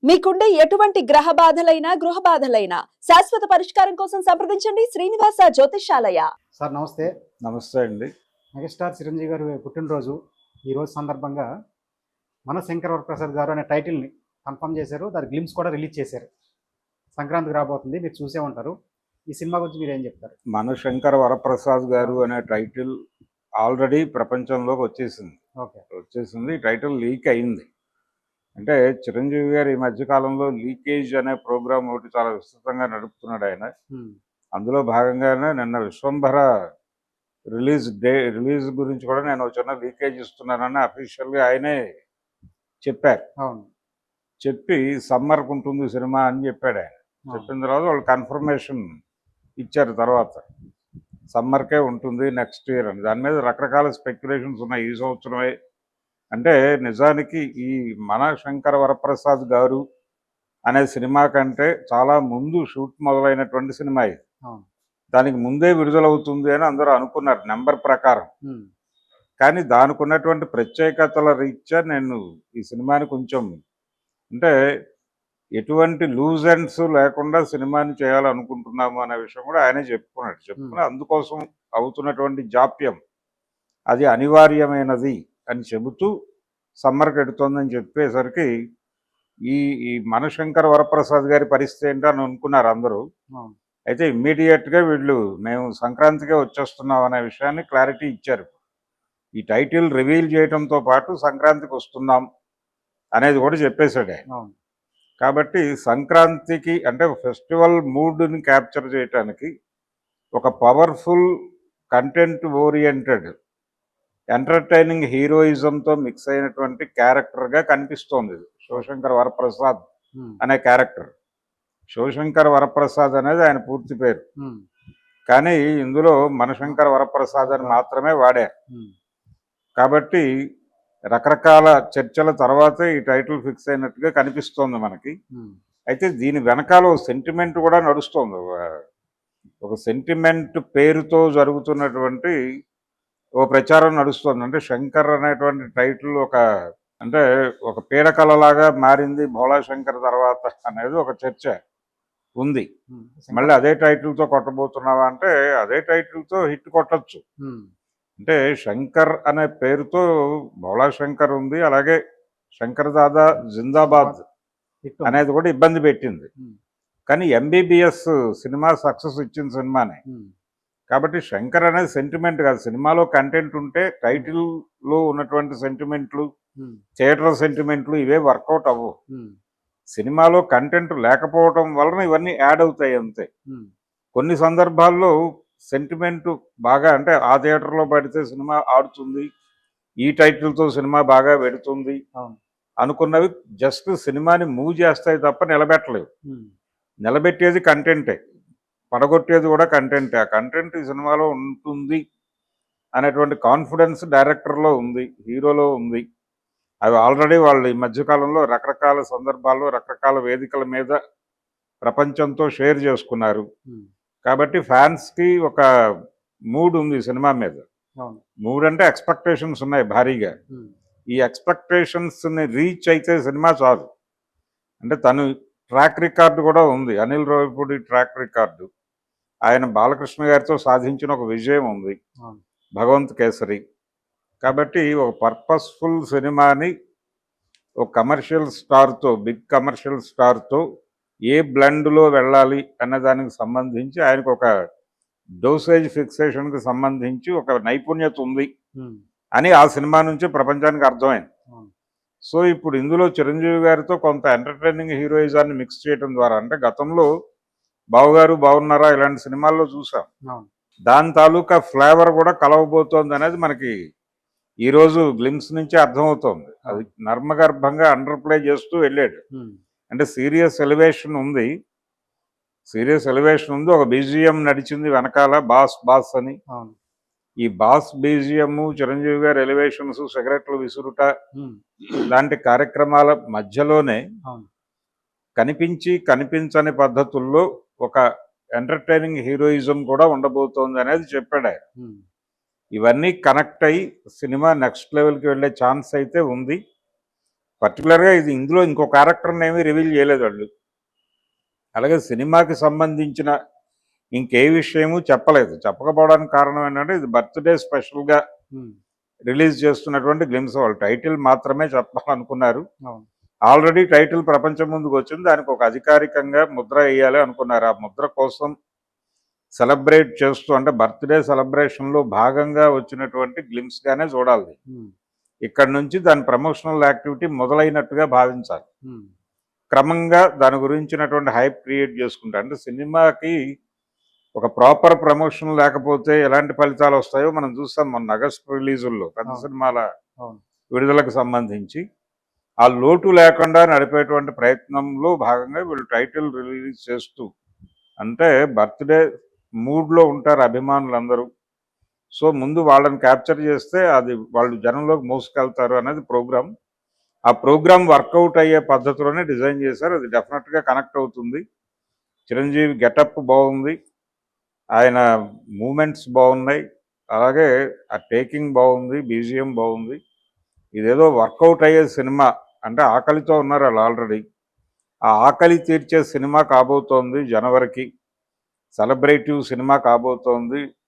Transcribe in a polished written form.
మీకుండే ఎటువంటి గ్రహ బాధలైనా గృహ బాధలైనా శాశ్వత పరిష్కారం కోసం సంప్రదించండి శ్రీనివాస జ్యోతిషాలయ. సార్ నమస్తే. నమస్తే అండి. మెగాస్టార్ చిరంజీవి గారి పుట్టినరోజు ఈ రోజు సందర్భంగా మన శంకర్ వరప్రసాద్ గారు అనే టైటిల్ని కన్ఫర్మ్ చేశారు. దాని గ్లిమ్స్ కూడా రిలీజ్ చేశారు. సంక్రాంతికి రాబోతుంది, మీరు చూసే ఉంటారు. ఈ సినిమా గురించి మీరు ఏం చెప్తారు? మన శంకర్ వరప్రసాద్ గారు అనే టైటిల్ ఆల్రెడీ ప్రపంచంలోకి వచ్చేసింది. టైటిల్ లీక్ అయింది. అంటే చిరంజీవి గారు ఈ మధ్యకాలంలో లీకేజ్ అనే ప్రోగ్రామ్ ఒకటి చాలా విస్తృతంగా నడుపుతున్నాడు ఆయన. అందులో భాగంగానే నిన్న విశ్వంభర రిలీజ్ గురించి కూడా నేను చిన్న లీకేజ్ ఇస్తున్నానని అఫీషియల్గా ఆయనే చెప్పారు. చెప్పి సమ్మర్కి ఉంటుంది సినిమా అని చెప్పాడు ఆయన. చెప్పిన తర్వాత వాళ్ళు కన్ఫర్మేషన్ ఇచ్చారు. తర్వాత సమ్మర్కే ఉంటుంది నెక్స్ట్ ఇయర్ అని. దాని మీద రకరకాల స్పెక్యులేషన్స్ ఉన్నాయి. ఈ సంవత్సరమే అంటే నిజానికి ఈ మన శంకర వరప్రసాద్ గారు అనే సినిమా కంటే చాలా ముందు షూట్ మొదలైనటువంటి సినిమా ఇది. దానికి ముందే విడుదలవుతుంది అని అందరూ అనుకున్నారు నెంబర్ ప్రకారం. కానీ దానికి ఉన్నటువంటి ప్రత్యేకతల రీత్యా నేను ఈ సినిమాని కొంచెం అంటే ఎటువంటి లూజ్ ఎండ్స్ లేకుండా సినిమాని చేయాలనుకుంటున్నాము అనే విషయం కూడా ఆయనే చెప్పుకుని అందుకోసం అవుతున్నటువంటి జాప్యం అది అనివార్యమైనది అని చెబుతూ సమ్మర్కి ఎడుతోందని చెప్పేసరికి ఈ మనశంకర్ వరప్రసాద్ గారి పరిస్థితి ఏంటని అనుకున్నారు అందరూ. అయితే ఇమ్మీడియట్గా వీళ్ళు మేము సంక్రాంతికే వచ్చేస్తున్నాం అనే విషయాన్ని క్లారిటీ ఇచ్చారు. ఈ టైటిల్ రివీల్ చేయడంతో పాటు సంక్రాంతికి వస్తున్నాం అనేది కూడా చెప్పేశాడు ఆయన. కాబట్టి సంక్రాంతికి అంటే ఫెస్టివల్ మూడ్ని క్యాప్చర్ చేయటానికి ఒక పవర్ఫుల్ కంటెంట్ ఓరియంటెడ్ ఎంటర్టైనింగ్ హీరోయిజంతో మిక్స్ అయినటువంటి క్యారెక్టర్గా కనిపిస్తోంది శివశంకర్ వరప్రసాద్ అనే క్యారెక్టర్. శివశంకర్ వరప్రసాద్ అనేది ఆయన పూర్తి పేరు, కానీ ఇందులో మనశంకర్ వరప్రసాద్ అని మాత్రమే వాడారు. కాబట్టి రకరకాల చర్చల తర్వాతే ఈ టైటిల్ ఫిక్స్ అయినట్టుగా కనిపిస్తోంది మనకి. అయితే దీని వెనకాల సెంటిమెంట్ కూడా నడుస్తోంది. ఒక సెంటిమెంట్ పేరుతో జరుగుతున్నటువంటి ఓ ప్రచారం నడుస్తుంది. అంటే శంకర్ అనేటువంటి టైటిల్ ఒక పీడకలలాగా మారింది భోళా శంకర్ తర్వాత అనేది ఒక చర్చ ఉంది. మళ్ళీ అదే టైటిల్తో కొట్టబోతున్నావా అంటే అదే టైటిల్తో హిట్ కొట్టచ్చు. అంటే శంకర్ అనే పేరుతో భోళా శంకర్ ఉంది, అలాగే శంకర్ దాదా జిందాబాద్ అనేది కూడా ఇబ్బంది పెట్టింది. కానీ ఎంబీబీఎస్ సినిమా సక్సెస్ ఇచ్చిన సినిమానే. కాబట్టి శంకర్ అనేది సెంటిమెంట్ కాదు. సినిమాలో కంటెంట్ ఉంటే టైటిల్లో ఉన్నటువంటి సెంటిమెంట్లు, థియేటర్ సెంటిమెంట్లు ఇవే వర్కౌట్ అవ్వవు. సినిమాలో కంటెంట్ లేకపోవడం వలన ఇవన్నీ యాడ్ అవుతాయి అంతే. కొన్ని సందర్భాల్లో సెంటిమెంట్ బాగా అంటే ఆ థియేటర్లో పడితే సినిమా ఆడుతుంది, ఈ టైటిల్తో సినిమా బాగా పెడుతుంది అనుకున్నవి జస్ట్ సినిమాని మూవ్ చేస్తాయి తప్ప నిలబెట్టలేవు. నిలబెట్టేది కంటెంటే, పడగొట్టేది కూడా కంటెంటే. ఆ కంటెంట్ ఈ సినిమాలో ఉంటుంది అనేటువంటి కాన్ఫిడెన్స్ డైరెక్టర్లో ఉంది, హీరోలో ఉంది. అవి ఆల్రెడీ వాళ్ళు ఈ మధ్యకాలంలో రకరకాల సందర్భాల్లో రకరకాల వేదికల మీద ప్రపంచంతో షేర్ చేసుకున్నారు. కాబట్టి ఫ్యాన్స్కి ఒక మూడ్ ఉంది సినిమా మీద. మూడ్ అంటే ఎక్స్పెక్టేషన్స్ ఉన్నాయి భారీగా. ఈ ఎక్స్పెక్టేషన్స్ని రీచ్ అయితే సినిమా చాలు. అంటే తను ట్రాక్ రికార్డు కూడా ఉంది, అనిల్ రావిపూడి ట్రాక్ రికార్డు. ఆయన బాలకృష్ణ గారితో సాధించిన ఒక విజయం ఉంది, భగవంత్ కేసరి. కాబట్టి ఒక పర్పస్ఫుల్ సినిమాని ఒక కమర్షియల్ స్టార్తో, బిగ్ కమర్షియల్ స్టార్తో ఏ బ్లెండ్లో వెళ్ళాలి అన్న దానికి సంబంధించి ఆయనకు ఒక డోసేజ్ ఫిక్సేషన్కి సంబంధించి ఒక నైపుణ్యత ఉంది అని ఆ సినిమా నుంచి ప్రపంచానికి అర్థమైంది. సో ఇప్పుడు ఇందులో చిరంజీవి గారితో కొంత ఎంటర్టైనింగ్ హీరోయిజాన్ని మిక్స్ చేయడం ద్వారా, అంటే గతంలో బావుగారు బాగున్నారా ఇలాంటి సినిమాల్లో చూసాం, దాని తాలూకా ఫ్లేవర్ కూడా కలవబోతోంది అనేది మనకి ఈరోజు గ్లిమ్స్ నుంచి అర్థమవుతోంది. అది నర్మగర్భంగా అండర్ ప్లే చేస్తూ వెళ్ళాడు. అంటే సీరియస్ ఎలివేషన్ ఉంది, ఒక బీజిఎం నడిచింది వెనకాల, బాస్ అని. ఈ బాస్ బీజిఎం, చిరంజీవి గారి ఎలివేషన్స్, సిగరెట్లు విసురుట లాంటి కార్యక్రమాల మధ్యలోనే కనిపించని పద్ధతుల్లో ఒక ఎంటర్టైనింగ్ హీరోయిజం కూడా ఉండబోతోంది అనేది చెప్పాడు ఆయన. ఇవన్నీ కనెక్ట్ అయ్యి సినిమా నెక్స్ట్ లెవెల్కి వెళ్ళే ఛాన్స్ అయితే ఉంది. పర్టికులర్గా ఇది ఇందులో ఇంకో క్యారెక్టర్ని ఏమీ రివీల్ చేయలేదు వాళ్ళు. అలాగే సినిమాకి సంబంధించిన ఇంకే విషయము చెప్పలేదు. చెప్పకపోవడానికి కారణం ఏంటంటే ఇది బర్త్డే స్పెషల్గా రిలీజ్ చేస్తున్నటువంటి గ్లిమ్స్. వాళ్ళు టైటిల్ మాత్రమే చెప్పాలనుకున్నారు. అవును. ఆల్రెడీ టైటిల్ ప్రపంచం ముందుకు వచ్చింది, దానికి ఒక అధికారికంగా ముద్ర వేయాలి అనుకున్నారు. ఆ ముద్ర కోసం సెలబ్రేట్ చేస్తూ, అంటే బర్త్డే సెలబ్రేషన్లో భాగంగా వచ్చినటువంటి గ్లిమ్స్గానే చూడాలి. ఇక్కడ నుంచి దాని ప్రమోషనల్ యాక్టివిటీ మొదలైనట్టుగా భావించాలి. క్రమంగా దాని గురించినటువంటి హైప్ క్రియేట్ చేసుకుంటారు. అంటే సినిమాకి ఒక ప్రాపర్ ప్రమోషన్ లేకపోతే ఎలాంటి ఫలితాలు వస్తాయో మనం చూస్తాం. మన ఆగస్టు రిలీజుల్లో పెద్ద సినిమాల విడుదలకు సంబంధించి ఆ లోటు లేకుండా నడిపేటువంటి ప్రయత్నంలో భాగంగా వీళ్ళు టైటిల్ రిలీజ్ చేస్తూ, అంటే బర్త్డే మూడ్లో ఉంటారు అభిమానులందరూ. సో ముందు వాళ్ళని క్యాప్చర్ చేస్తే అది వాళ్ళు జనంలోకి మోసుకెళ్తారు అనేది ప్రోగ్రామ్. ఆ ప్రోగ్రామ్ వర్కౌట్ అయ్యే పద్ధతిలోనే డిజైన్ చేశారు. అది డెఫినెట్గా కనెక్ట్ అవుతుంది. చిరంజీవి గెటప్ బాగుంది, ఆయన మూమెంట్స్ బాగున్నాయి, అలాగే ఆ టేకింగ్ బాగుంది, బీజిఎం బాగుంది. ఇదేదో వర్కౌట్ అయ్యే సినిమా. అంటే ఆకలితో ఉన్నారు వాళ్ళు ఆల్రెడీ. ఆ ఆకలి తీర్చే సినిమా కాబోతోంది. జనవరికి సెలబ్రేటివ్ సినిమా కాబోతోంది.